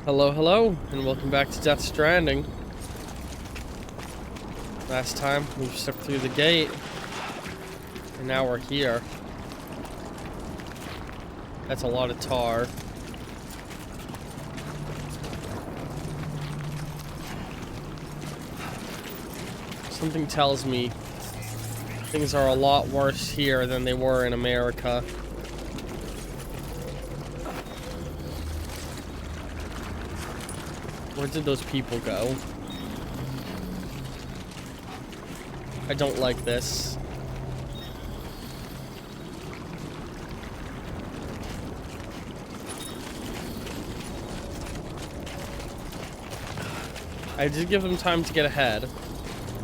Hello, hello, and welcome back to Stranding. Last time, we stepped through the gate, and now we're here. That's a lot of tar. Something tells me things are a lot worse here than they were in America. Where did those people go? I don't like this. I did give them time to get ahead.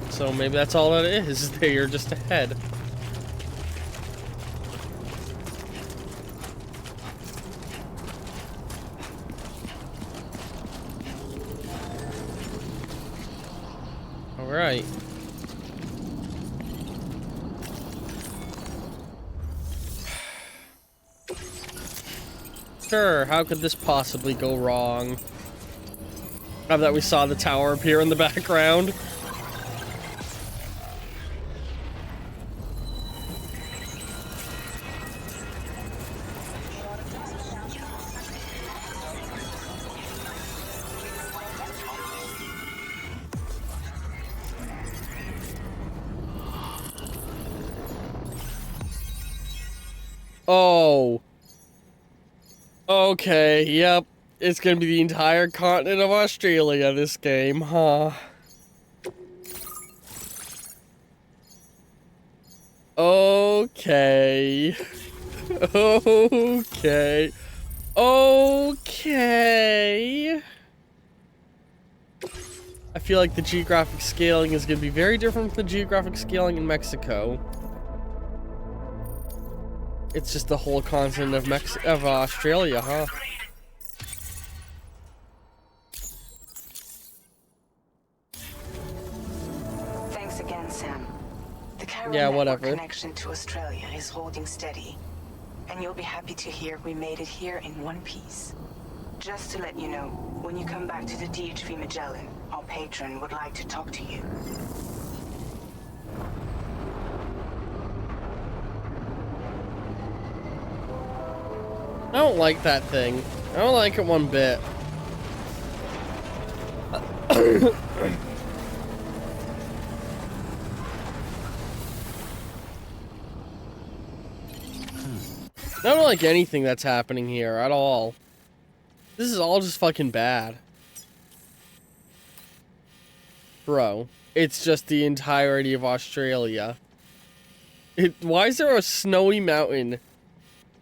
So maybe that's all that is. They're just ahead. Alright. Sure, how could this possibly go wrong? Now that we saw the tower appear in the background. Oh. Okay, yep. It's gonna be the entire continent of Australia, this game, huh? Okay. Okay. Okay. I feel like the geographic scaling is gonna be very different from the geographic scaling in Mexico. It's just the whole continent of Australia, huh? Thanks again, Sam. The Chiron Yeah, network whatever. connection to Australia is holding steady, and you'll be happy to hear we made it here in one piece. Just to let you know, when you come back to the DHV Magellan, our patron would like to talk to you. I don't like that thing. I don't like it one bit. I don't like anything that's happening here at all. This is all just fucking bad. Bro, it's just the entirety of Australia. Why is there a snowy mountain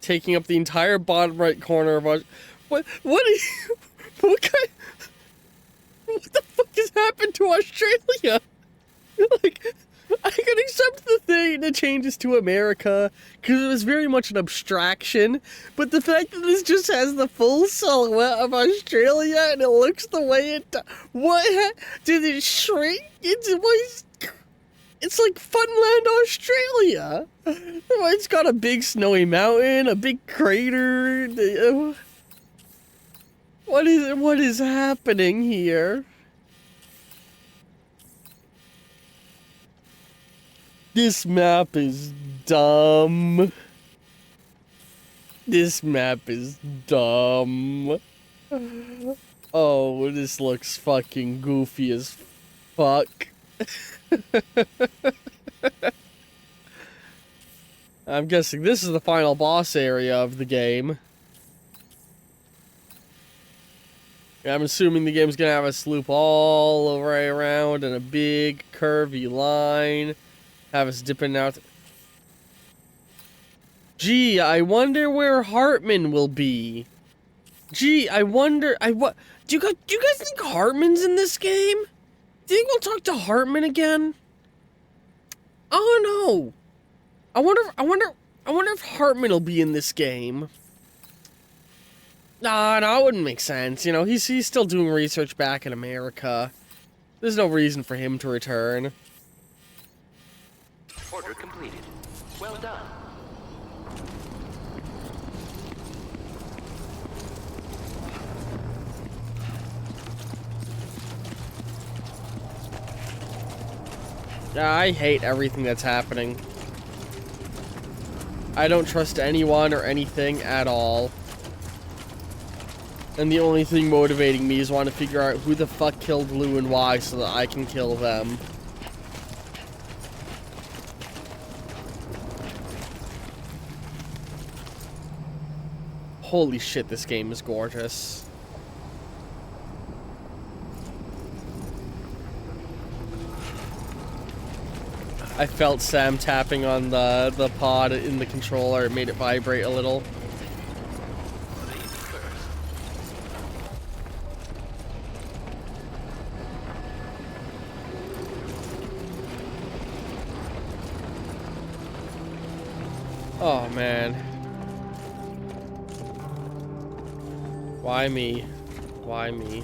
taking up the entire bottom right corner of us? What what the fuck has happened to Australia? Like, I can accept the changes to America, because it was very much an abstraction, but the fact that this just has the full silhouette of Australia and it looks the way it does, did it shrink? It's like Funland, Australia. It's got a big snowy mountain, a big crater. What is happening here? This map is dumb. This map is dumb. Oh, this looks fucking goofy as fuck. I'm guessing this is the final boss area of the game. I'm assuming the game's gonna have us loop all the way around in a big curvy line. Have us dipping out. Gee, I wonder where Hartman will be. Gee, I wonder. Do you guys think Hartman's in this game? Do you think we'll talk to Hartman again? Oh no. I wonder if Hartman will be in this game. Nah, no, it wouldn't make sense. You know, he's still doing research back in America. There's no reason for him to return. Order completed. Well done. I hate everything that's happening. I don't trust anyone or anything at all. And the only thing motivating me is want to figure out who the fuck killed Lou and why so that I can kill them. Holy shit, this game is gorgeous. I felt Sam tapping on the pod in the controller. It made it vibrate a little. Oh, man. Why me? Why me?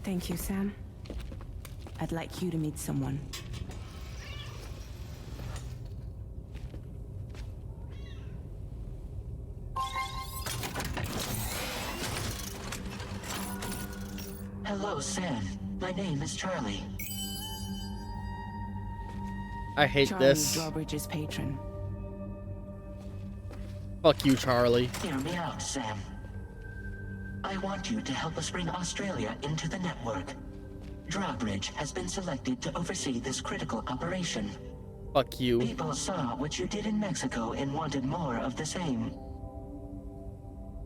Thank you, Sam. I'd like you to meet someone. Hello, Sam. My name is Charlie. I hate Charlie, this. Drawbridge's patron. Fuck you, Charlie. Hear me out, Sam. I want you to help us bring Australia into the network. Drawbridge has been selected to oversee this critical operation. Fuck you. People saw what you did in Mexico and wanted more of the same.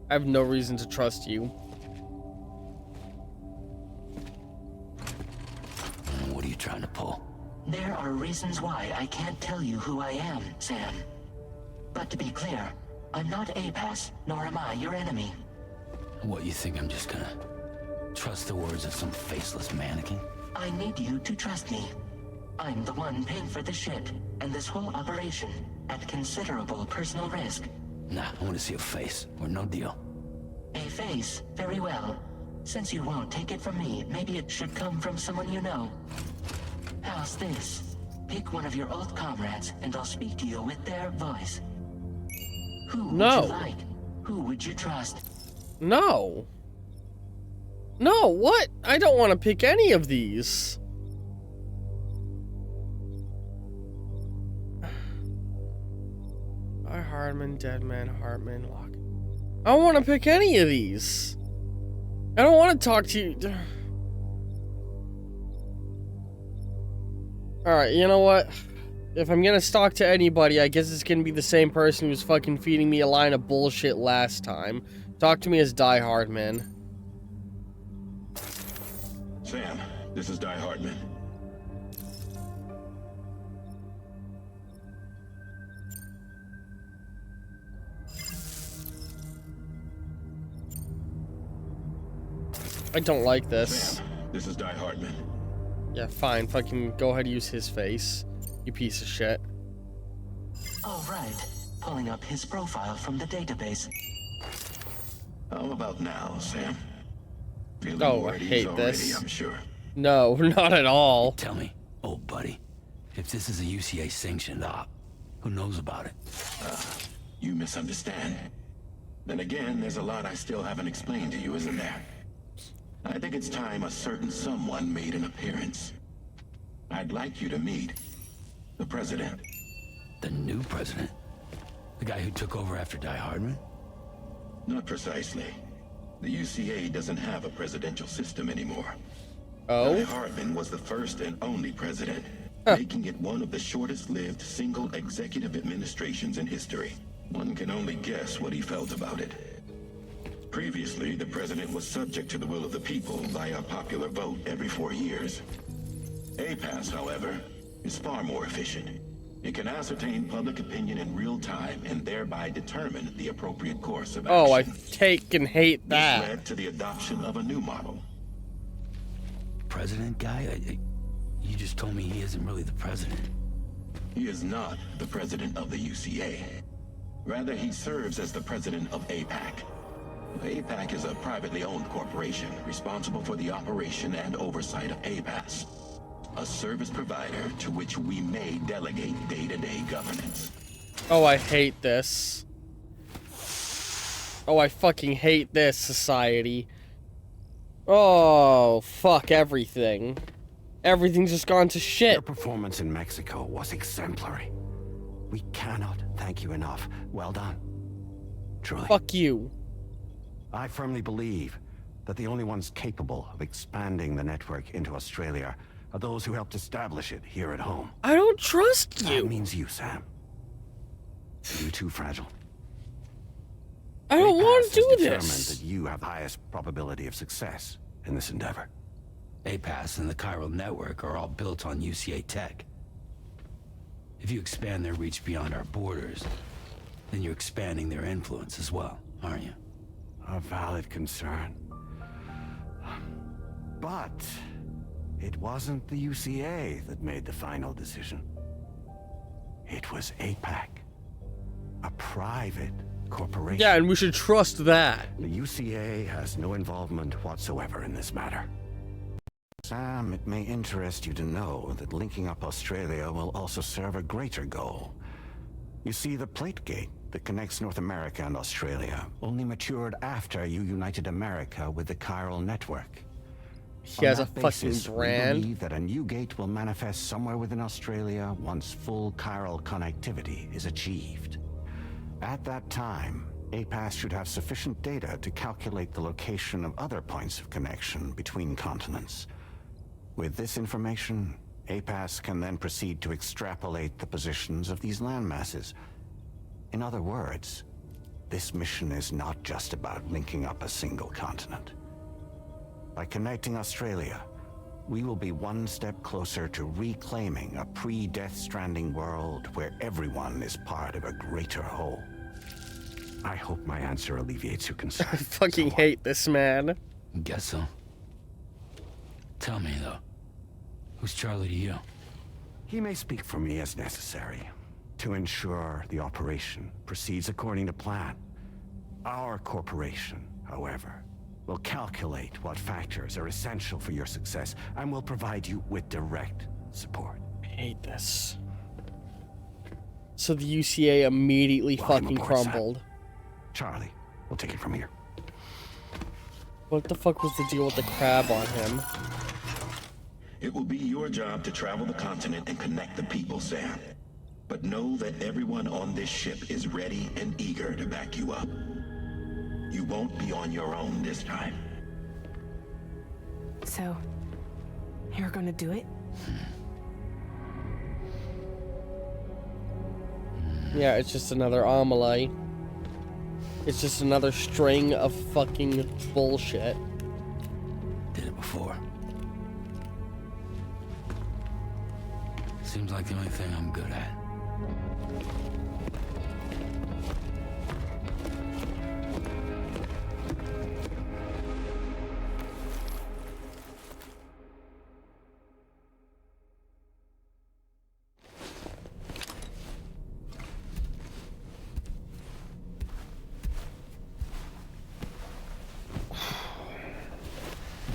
I have no reason to trust you. What are you trying to pull? There are reasons why I can't tell you who I am, Sam. But to be clear, I'm not APAS, nor am I your enemy. What, you think I'm just gonna trust the words of some faceless mannequin? I need you to trust me. I'm the one paying for the ship and this whole operation at considerable personal risk. Nah, I want to see a face, or no deal. A face, very well. Since you won't take it from me, maybe it should come from someone you know. How's this? Pick one of your old comrades, and I'll speak to you with their voice. Who would No. you like? Who would you trust? No. No, what? I don't want to pick any of these. Hardman, Deadman, Hartman, Lock. I don't want to pick any of these. I don't want to talk to you. Alright, you know what? If I'm gonna talk to anybody, I guess it's gonna be the same person who was fucking feeding me a line of bullshit last time. Talk to me as Die Hardman. Sam, this is Die Hardman. I don't like this. Sam, this is Die Hardman. Yeah, fine. Fucking go ahead and use his face. You piece of shit. All right. Pulling up his profile from the database. How about now, Sam? Feeling Oh, more I at ease hate already, this. I'm sure. No, not at all. Tell me, old buddy, if this is a UCA sanctioned op, who knows about it? You misunderstand. Then again, there's a lot I still haven't explained to you, isn't there? I think it's time a certain someone made an appearance. I'd like you to meet the President. The new president? The guy who took over after Die Hardman? Not precisely. The UCA doesn't have a presidential system anymore. Die Oh? Hardman was the first and only president, making it one of the shortest-lived single executive administrations in history. One can only guess what he felt about it. Previously, the president was subject to the will of the people via a popular vote every 4 years. APAS, however, is far more efficient. It can ascertain public opinion in real time and thereby determine the appropriate course of action. Oh, I take and hate This that. led to the adoption of a new model. President guy? You just told me he isn't really the president. He is not the president of the UCA. Rather, he serves as the president of APAC. APAC is a privately owned corporation responsible for the operation and oversight of APAS. a service provider to which we may delegate day-to-day governance. Oh, I hate this. Oh, I fucking hate this society. Oh, fuck everything. Everything's just gone to shit. Your performance in Mexico was exemplary. We cannot thank you enough. Well done. Truly. Fuck you. I firmly believe that the only ones capable of expanding the network into Australia are those who helped establish it here at home. I don't trust That you. means you, Sam. You're too fragile. I don't want to do determined this. that you have the highest probability of success in this endeavor. APAS and the chiral network are all built on UCA tech. If you expand their reach beyond our borders, then you're expanding their influence as well, aren't you? A valid concern. But it wasn't the UCA that made the final decision. It was APAC, a private corporation. Yeah, and we should trust that. The UCA has no involvement whatsoever in this matter. Sam, it may interest you to know that linking up Australia will also serve a greater goal. You see, the plate gate that connects North America and Australia only matured after you united America with the chiral network. He has a On that fucking basis, we brand. believe that a new gate will manifest somewhere within Australia once full chiral connectivity is achieved. At that time, APAS should have sufficient data to calculate the location of other points of connection between continents. With this information, APAS can then proceed to extrapolate the positions of these landmasses. In other words, this mission is not just about linking up a single continent. By connecting Australia, we will be one step closer to reclaiming a pre-Death Stranding world where everyone is part of a greater whole. I hope my answer alleviates your concern. I fucking hate this man. Guess so. Tell me, though, who's Charlie to you? He may speak for me as necessary to ensure the operation proceeds according to plan. Our corporation, however, will calculate what factors are essential for your success and will provide you with direct support. I hate this. So the UCA immediately Welcome fucking aboard, Sam. crumbled. Charlie, we'll take it from here. What the fuck was the deal with the crab on him? It will be your job to travel the continent and connect the people, Sam. But know that everyone on this ship is ready and eager to back you up. You won't be on your own this time. So, you're gonna do it? Yeah, it's just another Amelie. It's just another string of fucking bullshit. Did it before. Seems like the only thing I'm good at.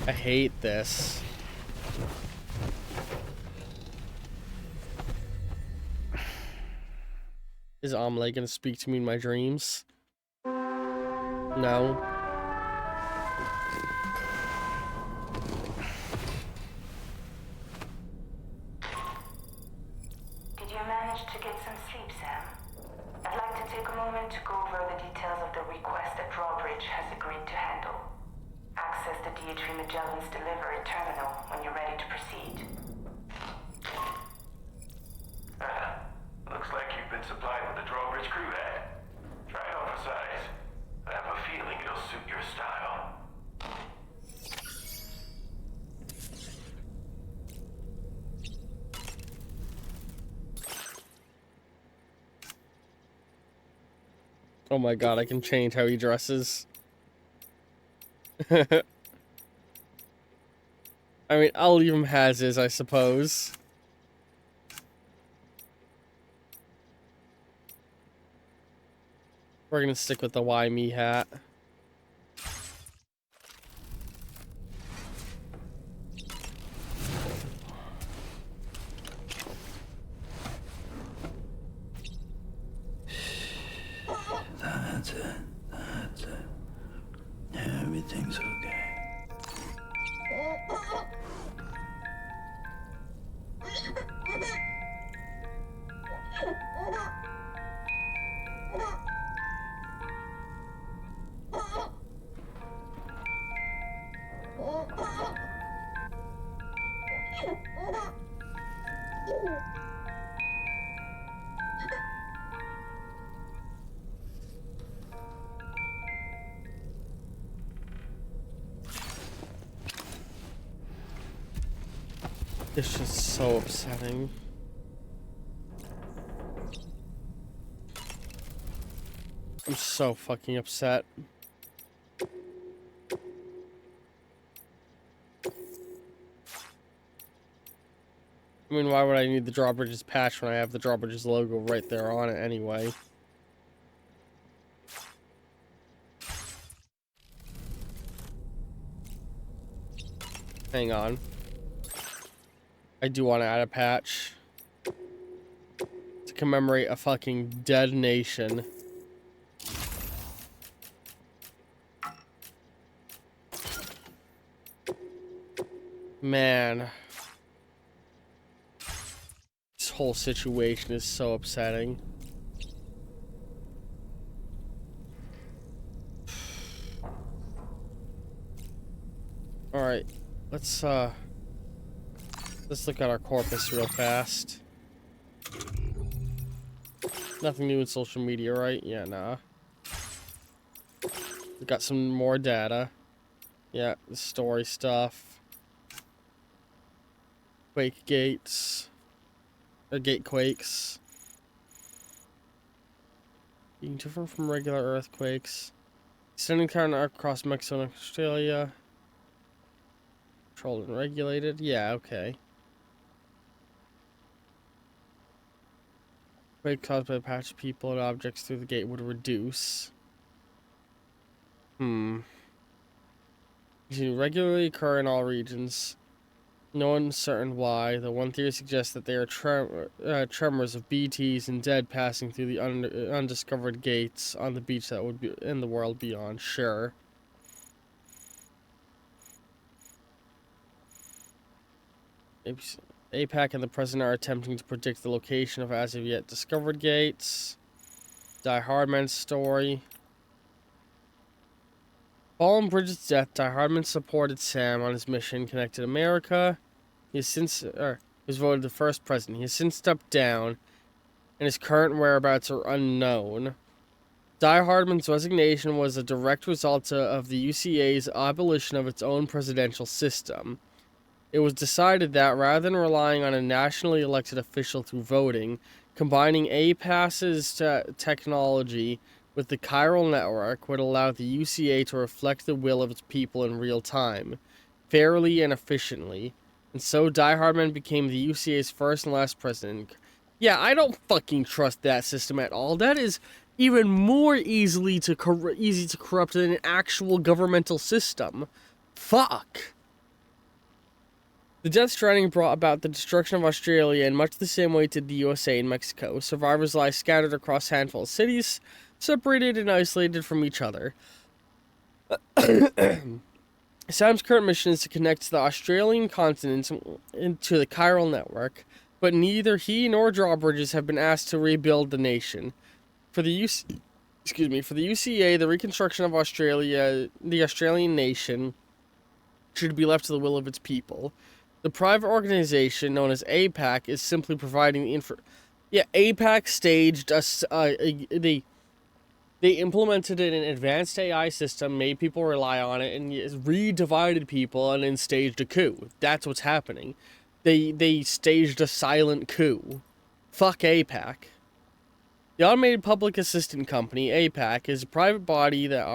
I hate this. Is Amelie gonna speak to me in my dreams? No. Did you manage to get some sleep, Sam? I'd like to take a moment to go over the details of the request that Drawbridge has agreed to handle. Access the DHV Magellan's delivery terminal when you're ready to proceed. Looks like you've been supplied with the Drawbridge crew hat. Try it on for size. I have a feeling it'll suit your style. Oh my god, I can change how he dresses. I mean, I'll leave him as is, I suppose. We're gonna stick with the why me hat. It's just so upsetting. I'm so fucking upset. I mean, why would I need the drawbridges patch when I have the drawbridges logo right there on it anyway? Hang on. I do want to add a patch to commemorate a fucking dead nation. Man. This whole situation is so upsetting. Alright, let's look at our corpus real fast. Nothing new in social media, right? Yeah, nah. We got some more data. Yeah, the story stuff. Quake gates. Or gate quakes. Being different from regular earthquakes. Extending current arc across Mexico and Australia. Controlled and regulated. Yeah, okay. Quake caused by patch people and objects through the gate would reduce. These regularly occur in all regions. No one's certain why. The one theory suggests that they are tremors of BTs and dead passing through the undiscovered gates on the beach that would be in the world beyond. Sure. APAC and the President are attempting to predict the location of as of yet discovered gates. Die Hardman's story. Following Bridget's death, Die Hardman supported Sam on his mission connected America. He has since, was voted the first president. He has since stepped down, and his current whereabouts are unknown. Die Hardman's resignation was a direct result of the UCA's abolition of its own presidential system. It was decided that rather than relying on a nationally elected official through voting, combining APAS's technology with the chiral network would allow the UCA to reflect the will of its people in real time, fairly and efficiently. And so Die Hardman became the UCA's first and last president. Yeah, I don't fucking trust that system at all. That is even more easy to corrupt than an actual governmental system. Fuck. The Death Stranding brought about the destruction of Australia in much the same way did the USA and Mexico. Survivors lie scattered across handful of cities, separated and isolated from each other. Sam's current mission is to connect the Australian continent into the chiral network, but neither he nor drawbridges have been asked to rebuild the nation. For the UCA, the reconstruction of Australia, the Australian nation, should be left to the will of its people. The private organization known as APAC is simply providing the APAC staged they implemented an advanced AI system, made people rely on it, and re-divided people, and then staged a coup. That's what's happening. They staged a silent coup. Fuck APAC. The Automated Public Assistant Company, APAC, is a private body that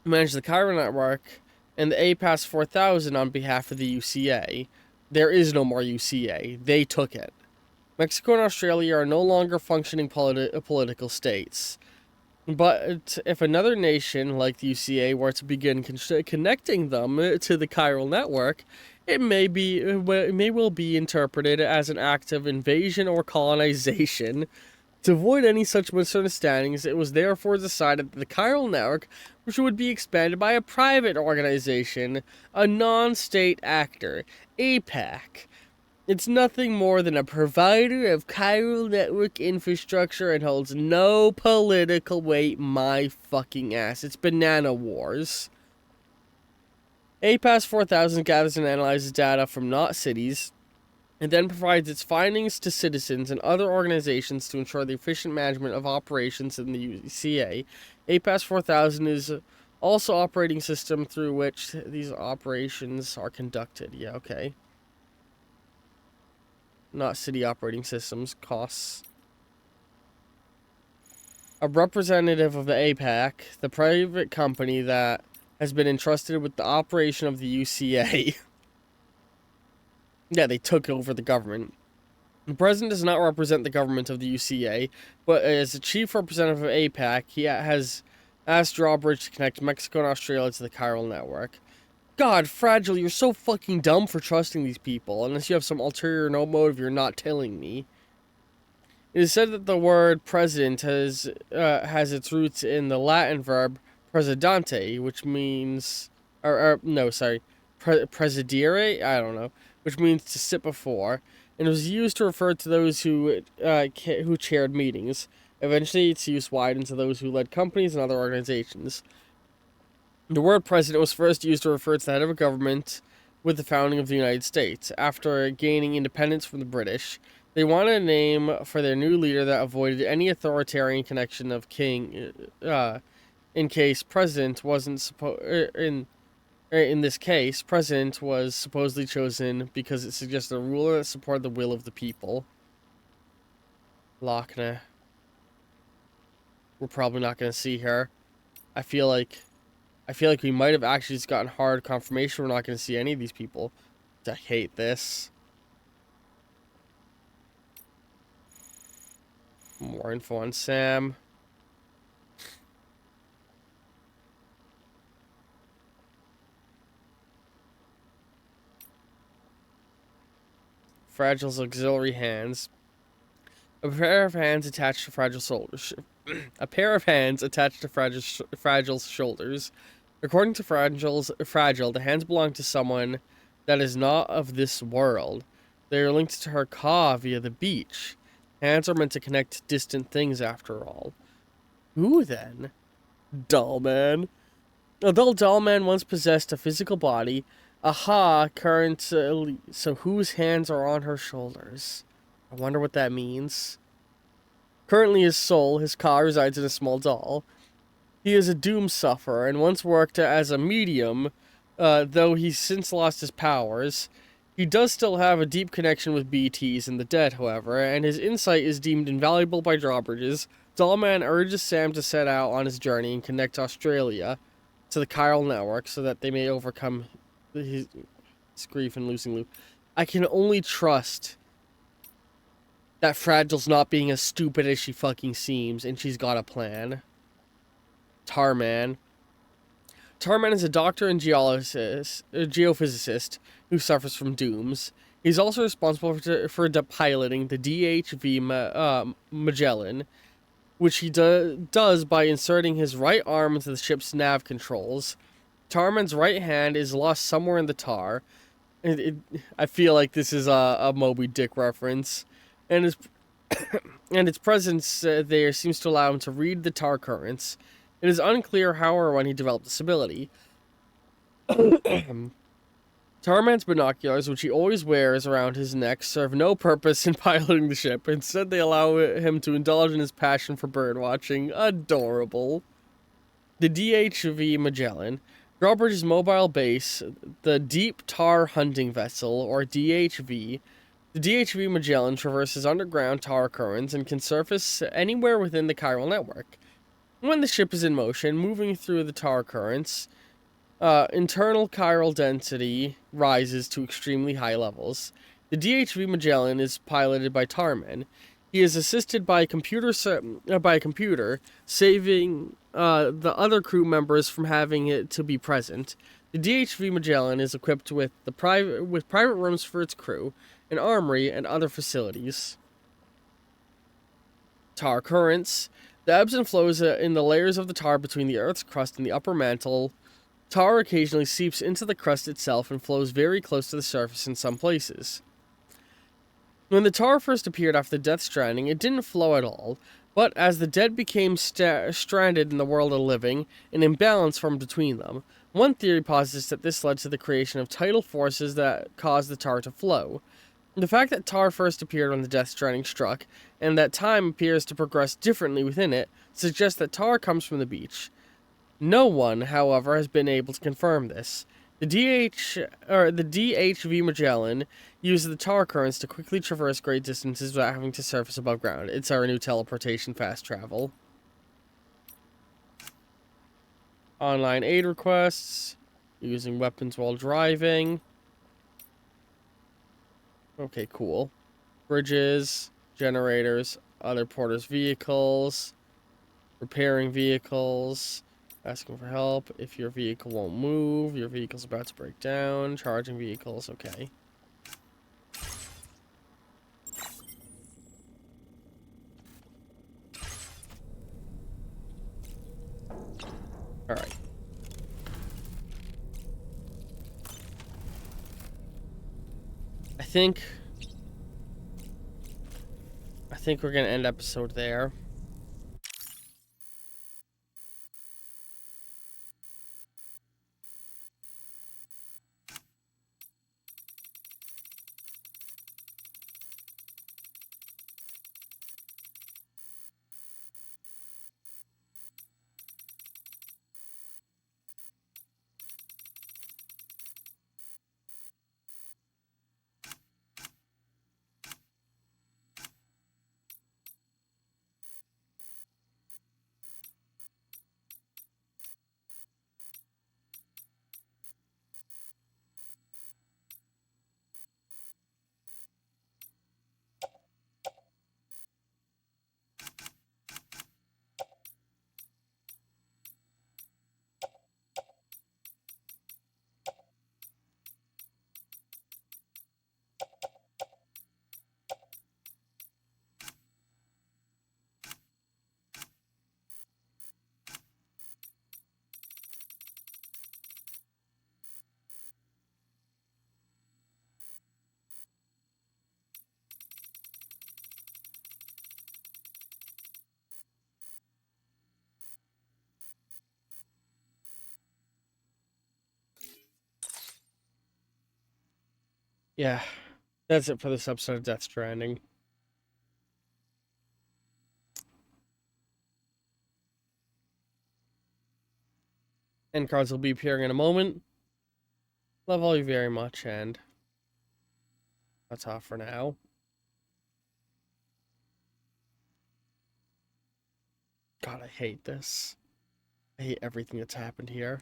manages the chiral network and the APAS 4000 on behalf of the UCA. There is no more UCA. They took it. Mexico and Australia are no longer functioning political states. But if another nation, like the UCA, were to begin connecting them to the chiral network, it may well be interpreted as an act of invasion or colonization. To avoid any such misunderstandings, it was therefore decided that the chiral network, which would be expanded by a private organization, a non-state actor, APAC. It's nothing more than a provider of chiral network infrastructure and holds no political weight, my fucking ass. It's Banana Wars. APAS 4000 gathers and analyzes data from not cities, and then provides its findings to citizens and other organizations to ensure the efficient management of operations in the UCA. APAS 4000 is also operating system through which these operations are conducted. Yeah, okay. Not city operating systems, costs. A representative of the APAC, the private company that has been entrusted with the operation of the UCA. Yeah, they took over the government. The president does not represent the government of the UCA, but as the chief representative of APAC, he has asked Drawbridge to connect Mexico and Australia to the chiral network. God, Fragile, you're so fucking dumb for trusting these people. Unless you have some ulterior motive you're not telling me. It is said that the word president has its roots in the Latin verb presidente, which means... presidere? I don't know. Which means to sit before, and it was used to refer to those who chaired meetings. Eventually, its use widened to those who led companies and other organizations. The word president was first used to refer to the head of a government with the founding of the United States. After gaining independence from the British, they wanted a name for their new leader that avoided any authoritarian connection of king, in case president wasn't in this case, president was supposedly chosen because it suggested a ruler that supported the will of the people. Lochner. We're probably not going to see her. I feel like we might have actually just gotten hard confirmation we're not going to see any of these people. I hate this. More info on Sam. Fragile's auxiliary hands. A pair of hands attached to Fragile's shoulders. A pair of hands attached to Fragile's shoulders. According to Fragile, the hands belong to someone that is not of this world. They are linked to her ka via the beach. Hands are meant to connect distant things, after all. Who then? Dollman. Although Dollman once possessed a physical body, so whose hands are on her shoulders? I wonder what that means. Currently his soul, his ka, resides in a small doll. He is a doom sufferer and once worked as a medium, though he's since lost his powers. He does still have a deep connection with BTs and the dead, however, and his insight is deemed invaluable by Drawbridges. Dollman urges Sam to set out on his journey and connect Australia to the chiral network so that they may overcome his grief and losing Luke. I can only trust that Fragile's not being as stupid as she fucking seems, and she's got a plan. Tarman. Tarman is a doctor and geophysicist who suffers from dooms. He's also responsible for piloting the DHV Magellan, which he does by inserting his right arm into the ship's nav controls. Tarman's right hand is lost somewhere in the tar. I feel like this is a Moby Dick reference. And its presence there seems to allow him to read the tar currents. It is unclear how or when he developed this ability. Tarman's binoculars, which he always wears around his neck, serve no purpose in piloting the ship. Instead, they allow him to indulge in his passion for birdwatching. Adorable. The DHV Magellan. Drawbridge's mobile base, the Deep Tar Hunting Vessel, or DHV. The DHV Magellan traverses underground tar currents and can surface anywhere within the chiral network. When the ship is in motion, moving through the tar currents, internal chiral density rises to extremely high levels. The DHV Magellan is piloted by Tarman. He is assisted by a computer, saving the other crew members from having it to be present. The DHV Magellan is equipped with private rooms for its crew, an armory, and other facilities. Tar currents. The ebbs and flows in the layers of the tar between the Earth's crust and the upper mantle. Tar occasionally seeps into the crust itself and flows very close to the surface in some places. When the tar first appeared after Death Stranding, it didn't flow at all, but as the dead became stranded in the world of living, an imbalance formed between them. One theory posits that this led to the creation of tidal forces that caused the tar to flow. The fact that tar first appeared when the Death Stranding struck, and that time appears to progress differently within it, suggests that tar comes from the beach. No one, however, has been able to confirm this. The DHV Magellan uses the tar currents to quickly traverse great distances without having to surface above ground. It's our new teleportation fast travel. Online aid requests. Using weapons while driving. Okay, cool. Bridges, generators, other porters' vehicles, repairing vehicles, asking for help if your vehicle won't move, your vehicle's about to break down, charging vehicles, okay. Alright. I think we're gonna end episode there. Yeah, that's it for this episode of Death Stranding. End cards will be appearing in a moment. Love all you very much, and that's all for now. God, I hate this. I hate everything that's happened here.